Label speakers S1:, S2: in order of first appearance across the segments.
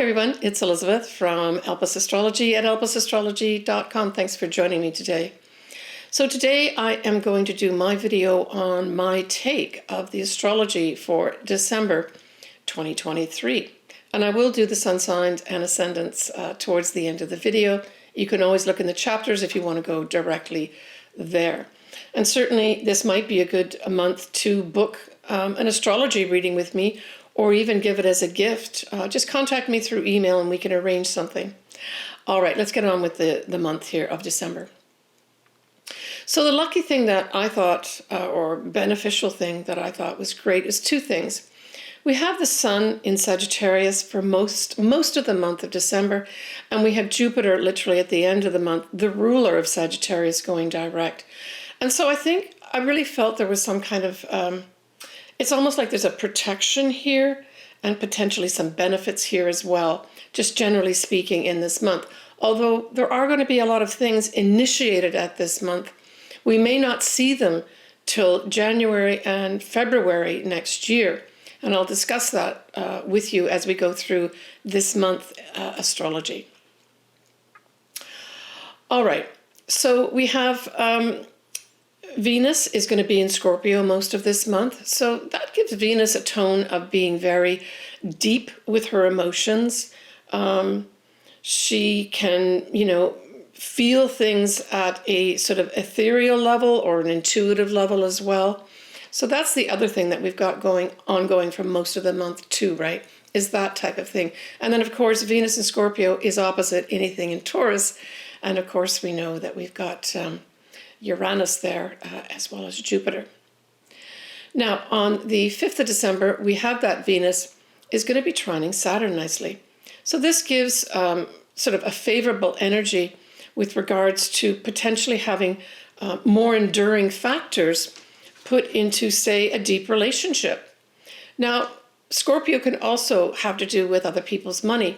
S1: everyone, it's Elizabeth from Astrology at elpisastrology.com. Thanks for joining me today. So today I am going to do my video on my take of the astrology for December 2023. And I will do the sun signs and ascendants towards the end of the video. You can always look in the chapters if you want to go directly there. And certainly this might be a good month to book an astrology reading with me, or even give it as a gift. Just contact me through email and we can arrange something. All right, let's get on with the month here of December. So the lucky thing that I thought, or beneficial thing that I thought was great, is two things. We have the sun in Sagittarius for most of the month of December, and we have Jupiter literally at the end of the month, the ruler of Sagittarius, going direct. And so I really felt there was some kind of, it's almost like there's a protection here and potentially some benefits here as well, just generally speaking in this month. Although there are going to be a lot of things initiated at this month, we may not see them till January and February next year. And I'll discuss that with you as we go through this month astrology. All right, so we have Venus is going to be in Scorpio most of this month. So that gives Venus a tone of being very deep with her emotions. She can, feel things at a sort of ethereal level or an intuitive level as well. So that's the other thing that we've got ongoing for most of the month too, right? Is that type of thing. And then of course, Venus in Scorpio is opposite anything in Taurus. And of course, we know that we've got Uranus there, as well as Jupiter. Now, on the 5th of December, we have that Venus is going to be trining Saturn nicely. So this gives sort of a favorable energy with regards to potentially having more enduring factors put into, say, a deep relationship. Now, Scorpio can also have to do with other people's money.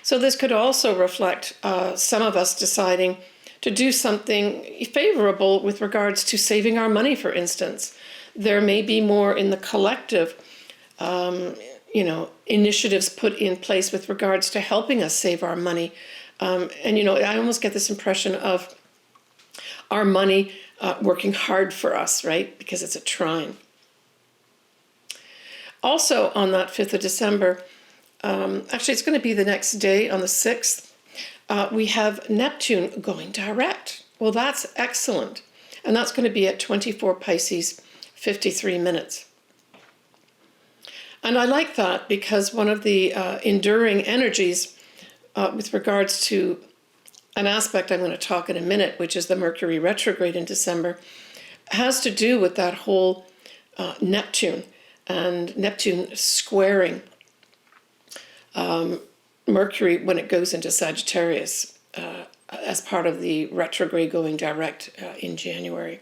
S1: So this could also reflect some of us deciding to do something favorable with regards to saving our money, for instance. There may be more in the collective, initiatives put in place with regards to helping us save our money. I almost get this impression of our money working hard for us, right? Because it's a trine. Also on that 5th of December, actually it's going to be the next day on the 6th, we have Neptune going direct. Well, that's excellent. And that's going to be at 24 Pisces, 53 minutes. And I like that because one of the enduring energies with regards to an aspect I'm going to talk in a minute, which is the Mercury retrograde in December, has to do with that whole Neptune and Neptune squaring Mercury when it goes into Sagittarius as part of the retrograde going direct in January.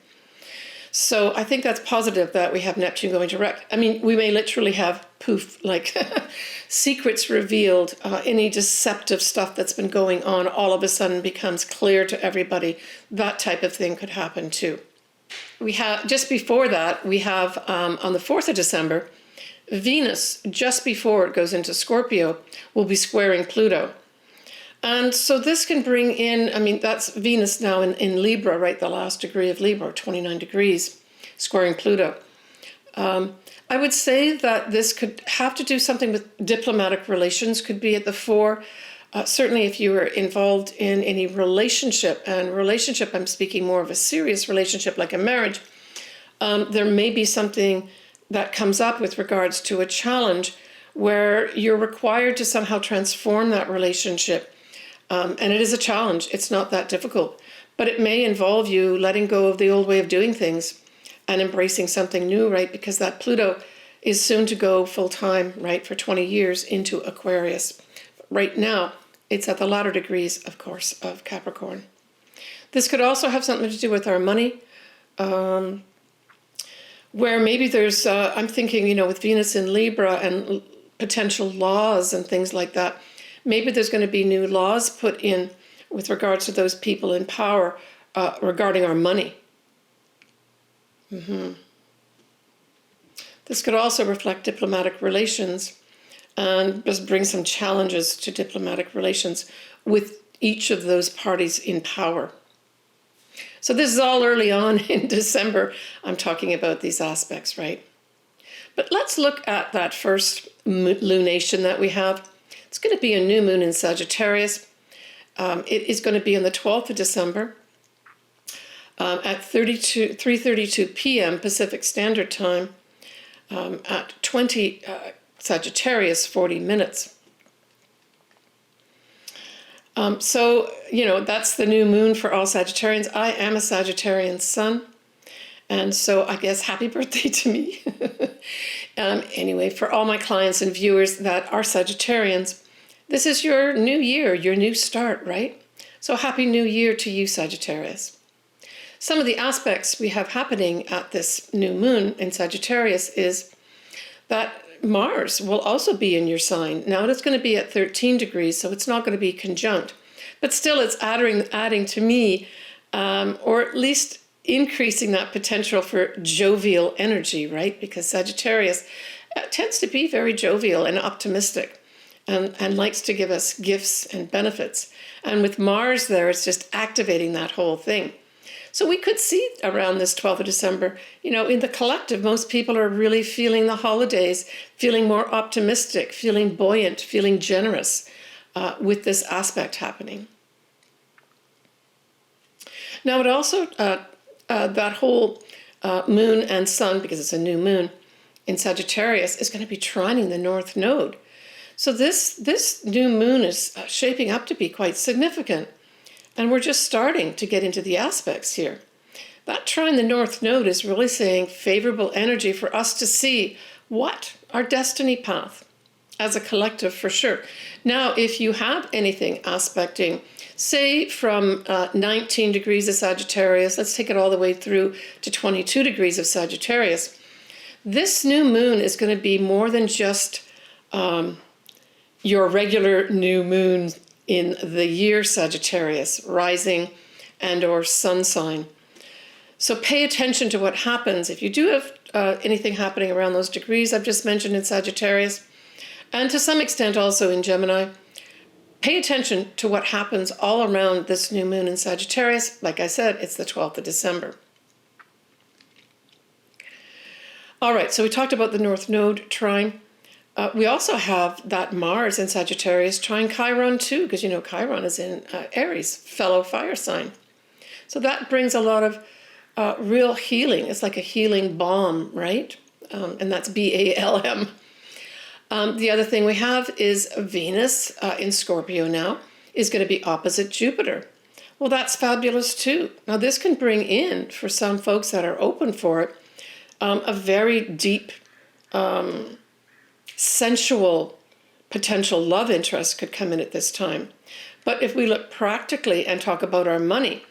S1: So I think that's positive that we have Neptune going direct. I mean, we may literally have poof, like secrets revealed, any deceptive stuff that's been going on all of a sudden becomes clear to everybody. That type of thing could happen too. We have, just before that, we have on the 4th of December, Venus, just before it goes into Scorpio, will be squaring Pluto. And so this can bring in, that's Venus now in Libra, right? The last degree of Libra, 29 degrees, squaring Pluto. I would say that this could have to do something with diplomatic relations, could be at the fore. Certainly if you were involved in any relationship, and relationship, I'm speaking more of a serious relationship like a marriage, there may be something that comes up with regards to a challenge where you're required to somehow transform that relationship. And it is a challenge. It's not that difficult, but it may involve you letting go of the old way of doing things and embracing something new, right? Because that Pluto is soon to go full time, right, for 20 years into Aquarius. Right now, it's at the latter degrees, of course, of Capricorn. This could also have something to do with our money, where maybe there's, I'm thinking, with Venus in Libra and potential laws and things like that, maybe there's going to be new laws put in with regards to those people in power regarding our money. This could also reflect diplomatic relations and just bring some challenges to diplomatic relations with each of those parties in power. So this is all early on in December. I'm talking about these aspects, right? But let's look at that first lunation that we have. It's going to be a new moon in Sagittarius. It is going to be on the 12th of December at 3:32 p.m. Pacific Standard Time at 20 Sagittarius 40 minutes. So, that's the new moon for all Sagittarians. I am a Sagittarian sun. And so I guess happy birthday to me. Anyway, for all my clients and viewers that are Sagittarians, this is your new year, your new start, right? So happy new year to you, Sagittarius. Some of the aspects we have happening at this new moon in Sagittarius is that Mars will also be in your sign. Now it's going to be at 13 degrees, so it's not going to be conjunct. But still it's adding to me, or at least increasing that potential for jovial energy, right? Because Sagittarius tends to be very jovial and optimistic and likes to give us gifts and benefits. And with Mars there, it's just activating that whole thing. So we could see around this 12th of December, in the collective, most people are really feeling the holidays, feeling more optimistic, feeling buoyant, feeling generous with this aspect happening. Now it also, that whole moon and sun, because it's a new moon in Sagittarius, is going to be trining the North Node. So this new moon is shaping up to be quite significant. And we're just starting to get into the aspects here. That trine the North Node is really saying favorable energy for us to see what our destiny path as a collective for sure. Now, if you have anything aspecting, say from 19 degrees of Sagittarius, let's take it all the way through to 22 degrees of Sagittarius, this new moon is going to be more than just your regular new moon in the year Sagittarius, rising and or sun sign. So pay attention to what happens. If you do have anything happening around those degrees I've just mentioned in Sagittarius, and to some extent also in Gemini, pay attention to what happens all around this new moon in Sagittarius. Like I said, it's the 12th of December. All right, so we talked about the North Node trine. We also have that Mars in Sagittarius trine Chiron too, because Chiron is in Aries, fellow fire sign. So that brings a lot of real healing. It's like a healing balm, right? And that's BALM. The other thing we have is Venus in Scorpio now is going to be opposite Jupiter. Well, that's fabulous too. Now this can bring in, for some folks that are open for it, a very deep sensual potential love interest could come in at this time. But if we look practically and talk about our money,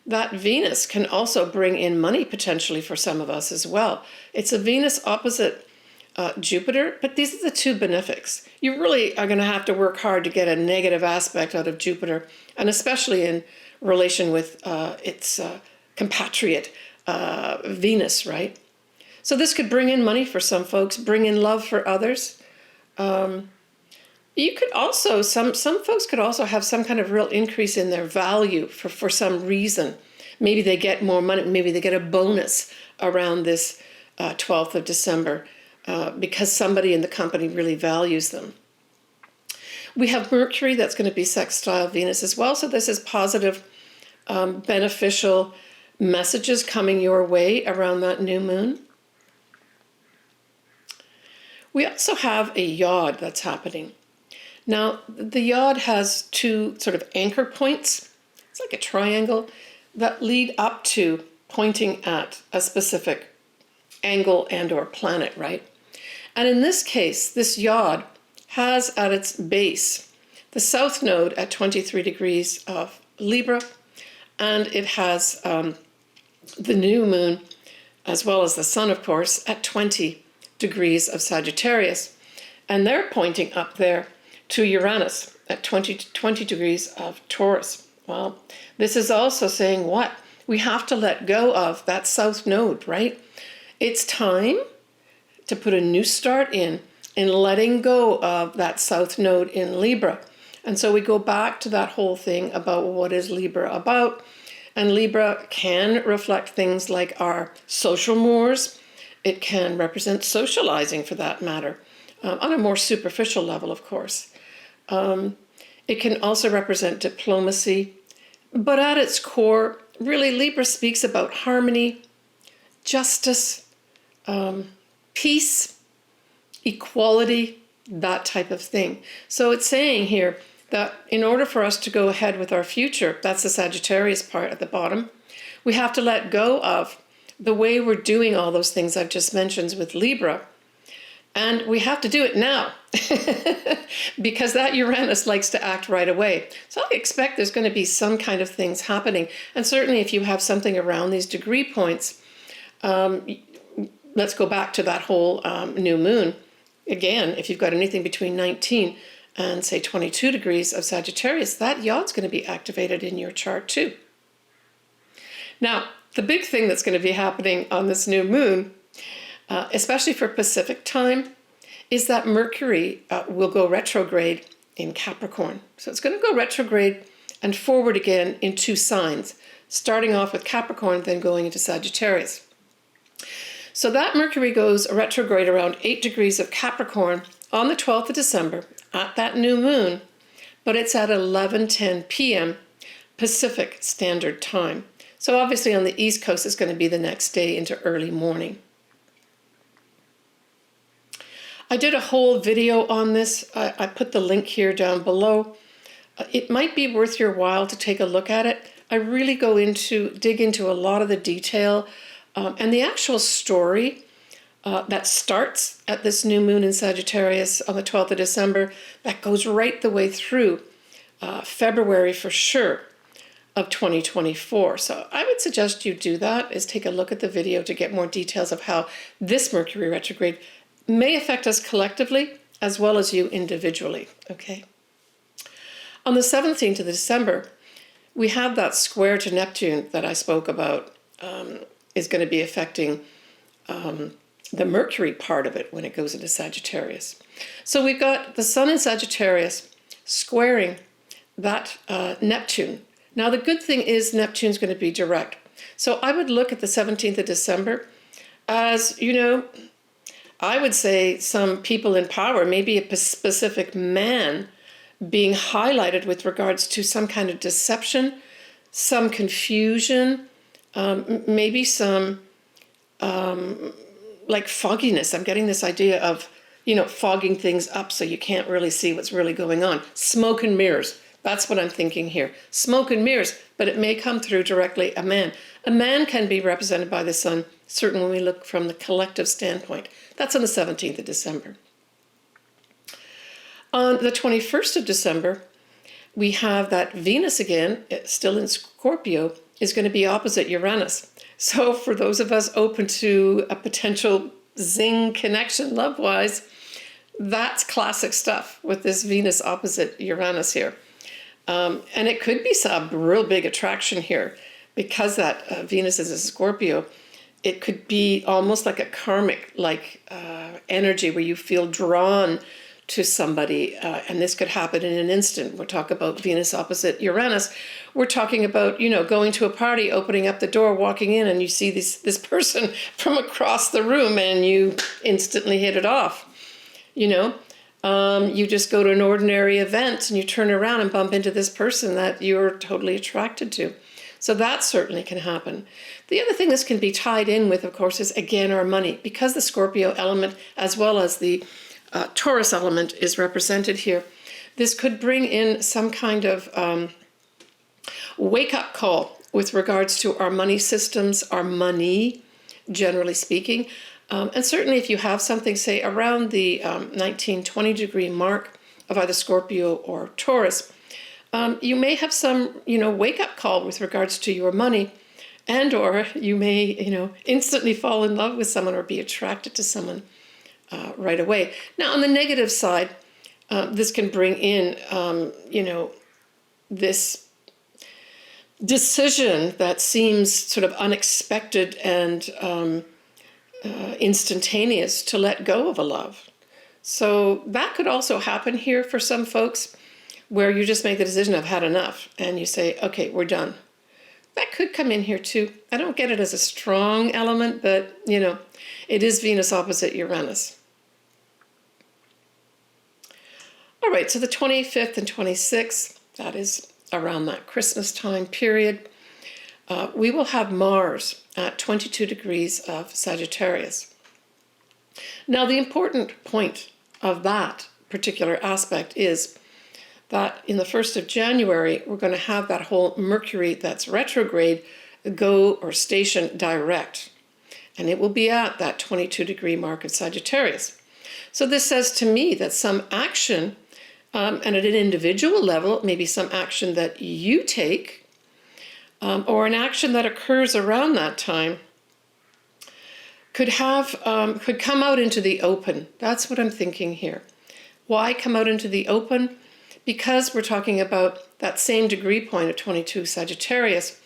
S1: that Venus can also bring in money potentially for some of us as well. It's a Venus opposite Jupiter, but these are the two benefics. You really are going to have to work hard to get a negative aspect out of Jupiter, and especially in relation with its compatriot Venus, right? So this could bring in money for some folks, bring in love for others. You could also, some folks could also have some kind of real increase in their value for some reason. Maybe they get more money, maybe they get a bonus around this 12th of December because somebody in the company really values them. We have Mercury that's going to be sextile Venus as well. So this is positive, beneficial messages coming your way around that new moon. We also have a yod that's happening. Now, the yod has two sort of anchor points. It's like a triangle that lead up to pointing at a specific angle and or planet, right? And in this case, this yod has at its base the south node at 23 degrees of Libra, and it has the new moon, as well as the sun, of course, at 20 degrees of Sagittarius. And they're pointing up there to Uranus at 20 degrees of Taurus. Well, this is also saying what? We have to let go of that south node, right? It's time to put a new start in in letting go of that South Node in Libra. And so we go back to that whole thing about what is Libra about. And Libra can reflect things like our social mores. It can represent socializing, for that matter, on a more superficial level, of course. It can also represent diplomacy. But at its core, really, Libra speaks about harmony, justice, peace, equality, that type of thing. So it's saying here that in order for us to go ahead with our future, that's the Sagittarius part at the bottom, we have to let go of the way we're doing all those things I've just mentioned with Libra. And we have to do it now because that Uranus likes to act right away. So I expect there's going to be some kind of things happening. And certainly if you have something around these degree points, let's go back to that whole new moon. Again, if you've got anything between 19 and say 22 degrees of Sagittarius, that yod's going to be activated in your chart too. Now, the big thing that's going to be happening on this new moon, especially for Pacific time, is that Mercury will go retrograde in Capricorn. So it's going to go retrograde and forward again in 2 signs, starting off with Capricorn, then going into Sagittarius. So that Mercury goes retrograde around 8 degrees of Capricorn on the 12th of December at that new moon, but it's at 11:10 p.m. Pacific Standard Time. So obviously on the East Coast, it's going to be the next day into early morning. I did a whole video on this. I put the link here down below. It might be worth your while to take a look at it. I really dig into a lot of the detail and the actual story that starts at this new moon in Sagittarius on the 12th of December, that goes right the way through February for sure of 2024. So I would suggest you do that, is take a look at the video to get more details of how this Mercury retrograde may affect us collectively as well as you individually, okay? On the 17th of December, we have that square to Neptune that I spoke about is going to be affecting the Mercury part of it when it goes into Sagittarius. So we've got the Sun in Sagittarius squaring that Neptune. Now the good thing is Neptune's going to be direct. So I would look at the 17th of December as, I would say some people in power, maybe a specific man, being highlighted with regards to some kind of deception, some confusion, maybe some like fogginess. I'm getting this idea of, fogging things up so you can't really see what's really going on. Smoke and mirrors. That's what I'm thinking here. Smoke and mirrors, but it may come through directly a man. A man can be represented by the sun, certainly when we look from the collective standpoint. That's on the 17th of December. On the 21st of December, we have that Venus again, still in Scorpio, is going to be opposite Uranus. So for those of us open to a potential zing connection love-wise, that's classic stuff with this Venus opposite Uranus here. And it could be some real big attraction here because that Venus is a Scorpio. It could be almost like a karmic energy where you feel drawn to somebody, and this could happen in an instant. We'll talk about Venus opposite Uranus. We're talking about, going to a party, opening up the door, walking in, and you see this person from across the room, and you instantly hit it off. You just go to an ordinary event, and you turn around and bump into this person that you're totally attracted to. So that certainly can happen. The other thing this can be tied in with, of course, is, again, our money. Because the Scorpio element, as well as the Taurus element is represented here, this could bring in some kind of wake-up call with regards to our money systems, our money, generally speaking. And certainly if you have something, say, around the 19, 20 degree mark of either Scorpio or Taurus, you may have some, wake-up call with regards to your money, and or you may, instantly fall in love with someone or be attracted to someone right away. Now, on the negative side, this can bring in, this decision that seems sort of unexpected and instantaneous to let go of a love. So that could also happen here for some folks, where you just make the decision, I've had enough, and you say, okay, we're done. That could come in here too. I don't get it as a strong element, but you know, it is Venus opposite Uranus. All right, so the 25th and 26th, that is around that Christmas time period, we will have Mars at 22 degrees of Sagittarius. Now, the important point of that particular aspect is that in the 1st of January, we're going to have that whole Mercury that's retrograde go or station direct. And it will be at that 22 degree mark of Sagittarius. So this says to me that some action, and at an individual level, maybe some action that you take, or an action that occurs around that time, could come out into the open. That's what I'm thinking here. Why come out into the open? Because we're talking about that same degree point of 22 Sagittarius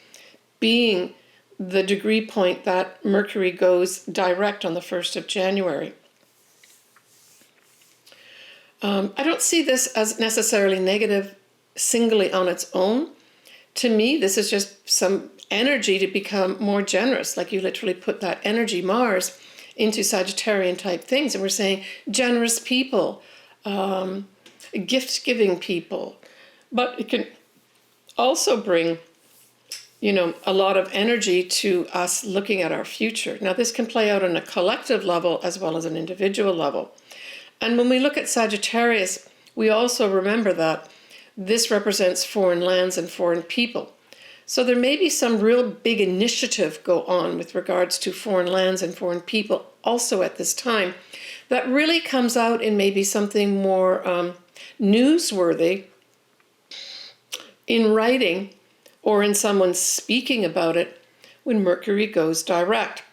S1: being the degree point that Mercury goes direct on the 1st of January. I don't see this as necessarily negative singly on its own. To me, this is just some energy to become more generous. Like you literally put that energy, Mars, into Sagittarian type things. And we're saying generous people, gift-giving people. But it can also bring, you know, a lot of energy to us looking at our future. Now, this can play out on a collective level as well as an individual level. And when we look at Sagittarius, we also remember that this represents foreign lands and foreign people. So there may be some real big initiative go on with regards to foreign lands and foreign people also at this time that really comes out in maybe something more newsworthy in writing or in someone speaking about it when Mercury goes direct,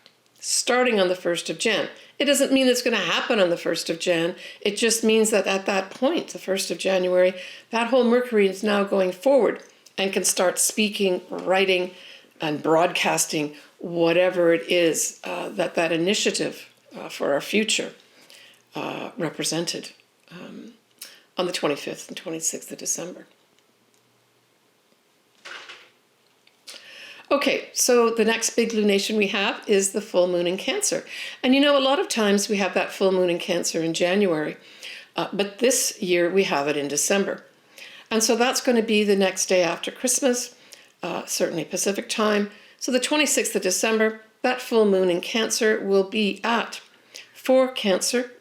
S1: starting on the 1st of Jan. It doesn't mean it's going to happen on the 1st of Jan. It just means that at that point, the 1st of January, that whole Mercury is now going forward and can start speaking, writing, and broadcasting whatever it is that initiative for our future represented on the 25th and 26th of December. Okay, so the next big lunation we have is the full moon in Cancer. And you know, a lot of times we have that full moon in Cancer in January, but this year we have it in December. And so that's going to be the next day after Christmas, certainly Pacific time. So the 26th of December, that full moon in Cancer will be at, for Cancer,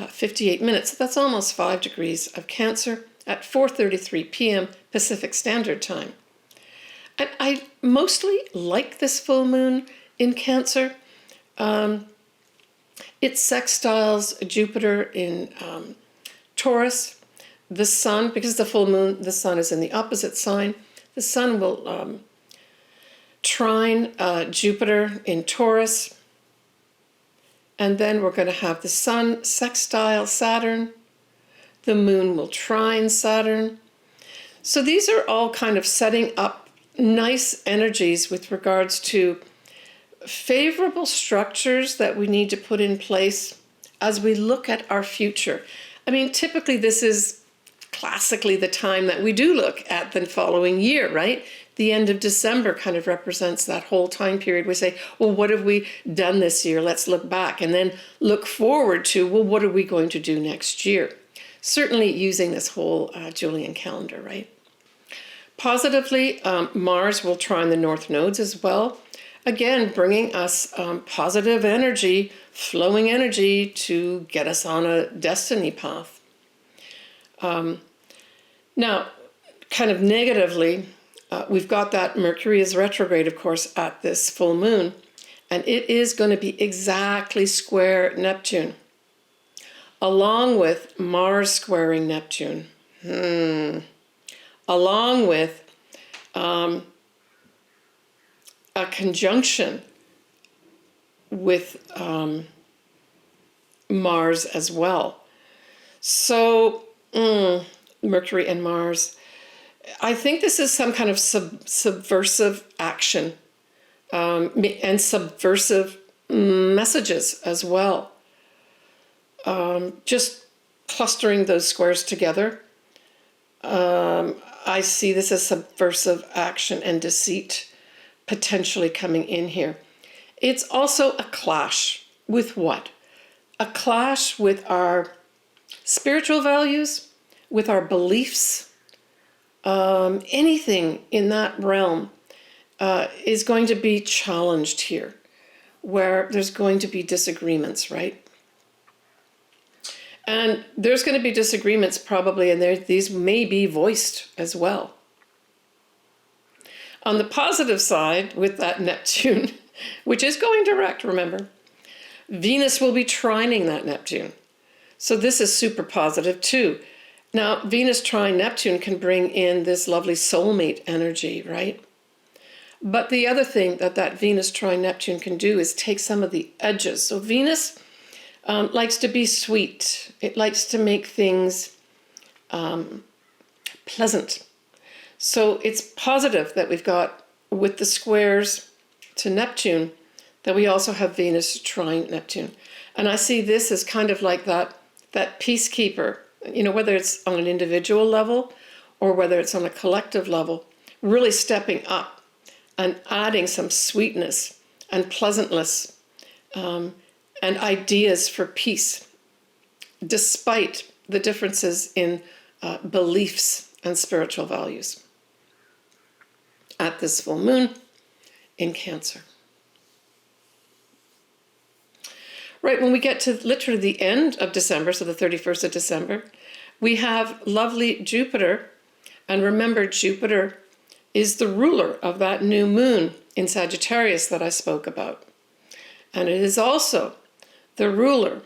S1: 58 minutes. That's almost 5 degrees of Cancer at 4:33 p.m. Pacific Standard Time. And I mostly like this full moon in Cancer. It sextiles Jupiter in Taurus. The sun, because the full moon, the sun is in the opposite sign. The sun will trine Jupiter in Taurus. And then we're going to have the sun sextile Saturn. The moon will trine Saturn. So these are all kind of setting up nice energies with regards to favorable structures that we need to put in place as we look at our future. I mean, typically this is classically the time that we do look at the following year, right? The end of December kind of represents that whole time period. We say, well, what have we done this year? Let's look back and then look forward to, well, what are we going to do next year? Certainly using this whole Julian calendar, right? Positively, Mars will trine the north nodes as well. Again, bringing us positive energy, flowing energy to get us on a destiny path. Now, kind of negatively, we've got that Mercury is retrograde, of course, at this full moon, and it is going to be exactly square Neptune, along with Mars squaring Neptune. Along with a conjunction with Mars as well. So Mercury and Mars, I think this is some kind of subversive action and subversive messages as well. Just clustering those squares together. I see this as subversive action and deceit potentially coming in here. It's also a clash with what? A clash with our spiritual values, with our beliefs. Anything in that realm is going to be challenged here, where there's going to be disagreements, right? And there's going to be disagreements probably, and these may be voiced as well. On the positive side, with that Neptune, which is going direct, remember, Venus will be trining that Neptune. So this is super positive too. Now, Venus trine Neptune can bring in this lovely soulmate energy, right? But the other thing that Venus trine Neptune can do is take some of the edges. So Venus likes to be sweet. It likes to make things pleasant. So it's positive that we've got, with the squares to Neptune, that we also have Venus trine Neptune. And I see this as kind of like that peacekeeper, whether it's on an individual level or whether it's on a collective level, really stepping up and adding some sweetness and pleasantness and ideas for peace, despite the differences in beliefs and spiritual values at this full moon in Cancer. Right, when we get to literally the end of December, so the 31st of December, we have lovely Jupiter. And remember, Jupiter is the ruler of that new moon in Sagittarius that I spoke about. And it is also the ruler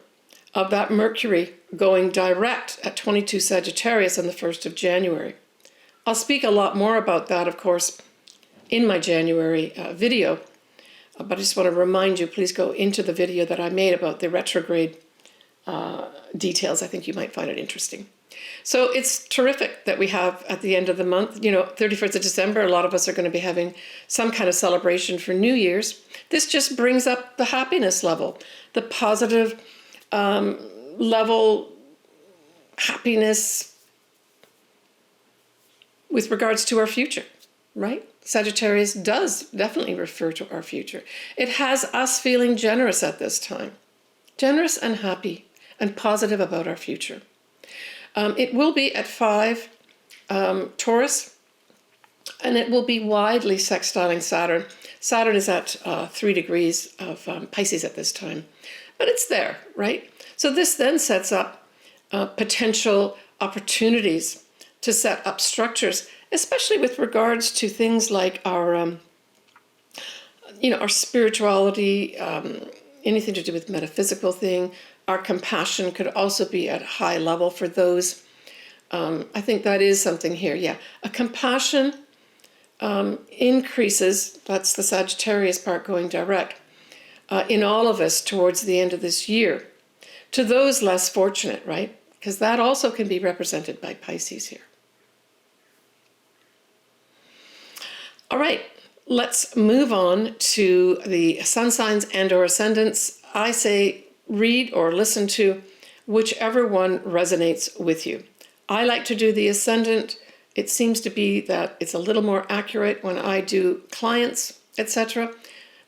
S1: of that Mercury going direct at 22 Sagittarius on the 1st of January. I'll speak a lot more about that, of course, in my January video. But I just want to remind you, please go into the video that I made about the retrograde details. I think you might find it interesting. So it's terrific that we have at the end of the month, 31st of December, a lot of us are going to be having some kind of celebration for New Year's. This just brings up the happiness level, the positive level happiness with regards to our future, right? Sagittarius does definitely refer to our future. It has us feeling generous at this time, generous and happy and positive about our future. It will be at 5 Taurus, and it will be widely sextiling Saturn. Saturn is at 3 degrees of Pisces at this time, but it's there, right? So this then sets up potential opportunities to set up structures, especially with regards to things like our spirituality, anything to do with metaphysical thing. Our compassion could also be at a high level for those. I think that is something here. Yeah, a compassion increases. That's the Sagittarius part going direct in all of us towards the end of this year. To those less fortunate, right? Because that also can be represented by Pisces here. All right, let's move on to the sun signs and or ascendants. I say read or listen to whichever one resonates with you. I like to do the ascendant. It seems to be that it's a little more accurate when I do clients, etc.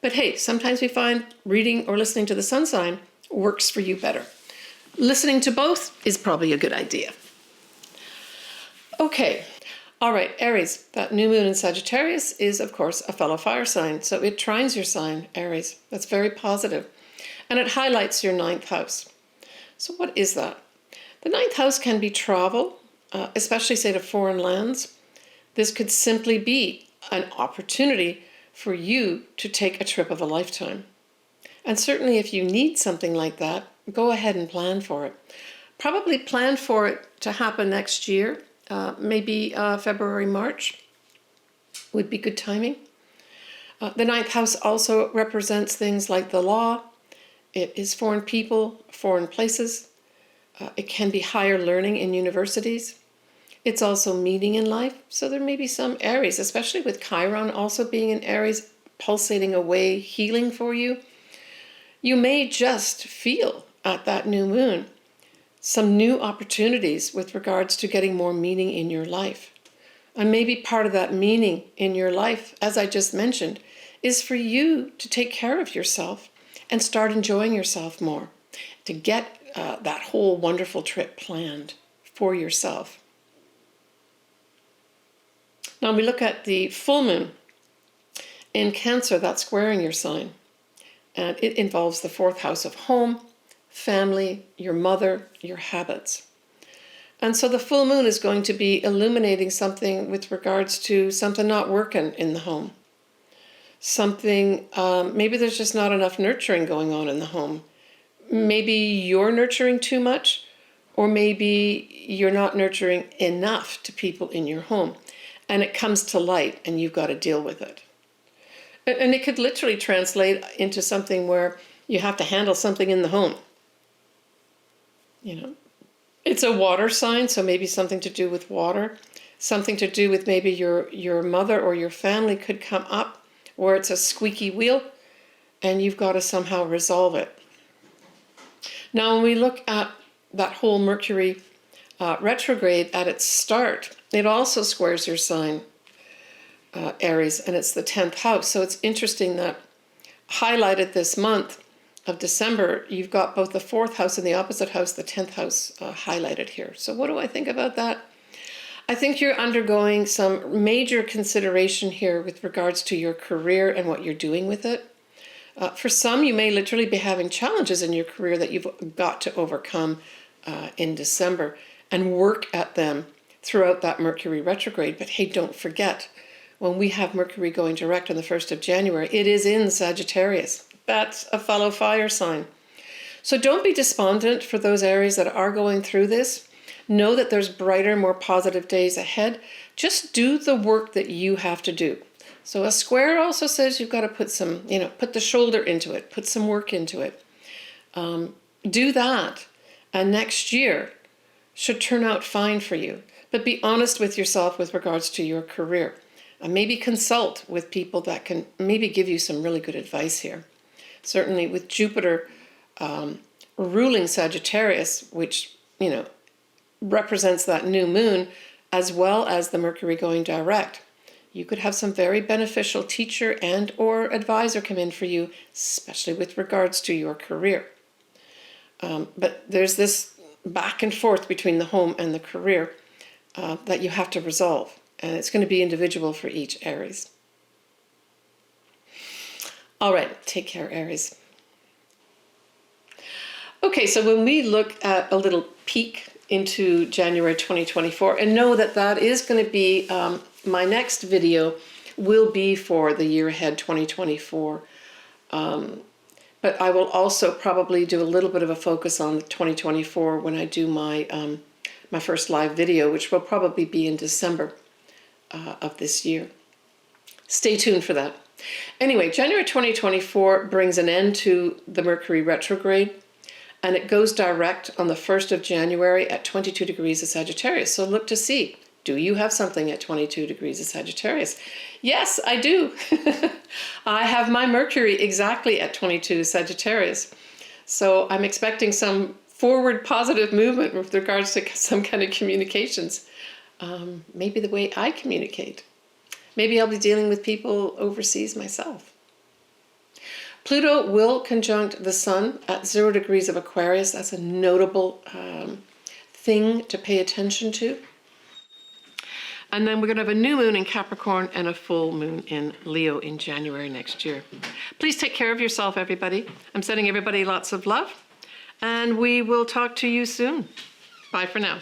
S1: But hey, sometimes we find reading or listening to the sun sign works for you better. Listening to both is probably a good idea. Okay. All right, Aries, that new moon in Sagittarius is, of course, a fellow fire sign. So it trines your sign, Aries. That's very positive. And it highlights your 9th house. So what is that? The 9th house can be travel, especially, say, to foreign lands. This could simply be an opportunity for you to take a trip of a lifetime. And certainly if you need something like that, go ahead and plan for it. Probably plan for it to happen next year. Maybe February, March would be good timing. The 9th house also represents things like the law. It is foreign people, foreign places. It can be higher learning in universities. It's also meaning in life. So there may be some Aries, especially with Chiron also being in Aries, pulsating away, healing for you. You may just feel at that new moon some new opportunities with regards to getting more meaning in your life. And maybe part of that meaning in your life, as I just mentioned, is for you to take care of yourself and start enjoying yourself more, to get that whole wonderful trip planned for yourself. Now we look at the full moon in Cancer, that's squaring your sign. And it involves the 4th house of home, family, your mother, your habits. And so the full moon is going to be illuminating something with regards to something not working in the home. Something, maybe there's just not enough nurturing going on in the home. Maybe you're nurturing too much, or maybe you're not nurturing enough to people in your home. And it comes to light and you've got to deal with it. And it could literally translate into something where you have to handle something in the home. You know, it's a water sign, so maybe something to do with water, something to do with maybe your mother or your family could come up where it's a squeaky wheel and you've got to somehow resolve it. Now, when we look at that whole Mercury retrograde at its start, it also squares your sign, Aries, and it's the 10th house. So it's interesting that highlighted this month of December, you've got both the 4th house and the opposite house, the 10th house, highlighted here. So what do I think about that? I think you're undergoing some major consideration here with regards to your career and what you're doing with it. For some, you may literally be having challenges in your career that you've got to overcome in December and work at them throughout that Mercury retrograde. But hey, don't forget, when we have Mercury going direct on the 1st of January, it is in Sagittarius. That's a fellow fire sign. So don't be despondent for those Aries that are going through this. Know that there's brighter, more positive days ahead. Just do the work that you have to do. So a square also says you've got to put some, put the shoulder into it, put some work into it. Do that. And next year should turn out fine for you. But be honest with yourself with regards to your career. Maybe consult with people that can maybe give you some really good advice here. Certainly with Jupiter ruling Sagittarius, which, represents that new moon, as well as the Mercury going direct, you could have some very beneficial teacher and or advisor come in for you, especially with regards to your career. But there's this back and forth between the home and the career that you have to resolve. And it's going to be individual for each Aries. All right, take care, Aries. Okay, so when we look at a little peek into January 2024, and know that that is going to be, my next video will be for the year ahead 2024. But I will also probably do a little bit of a focus on 2024 when I do my, my first live video, which will probably be in December of this year. Stay tuned for that. Anyway, January 2024 brings an end to the Mercury retrograde, and it goes direct on the 1st of January at 22 degrees of Sagittarius. So look to see, do you have something at 22 degrees of Sagittarius? Yes, I do. I have my Mercury exactly at 22 Sagittarius. So I'm expecting some forward positive movement with regards to some kind of communications. Maybe the way I communicate. Maybe I'll be dealing with people overseas myself. Pluto will conjunct the Sun at 0 degrees of Aquarius. That's a notable thing to pay attention to. And then we're going to have a new moon in Capricorn and a full moon in Leo in January next year. Please take care of yourself, everybody. I'm sending everybody lots of love, and we will talk to you soon. Bye for now.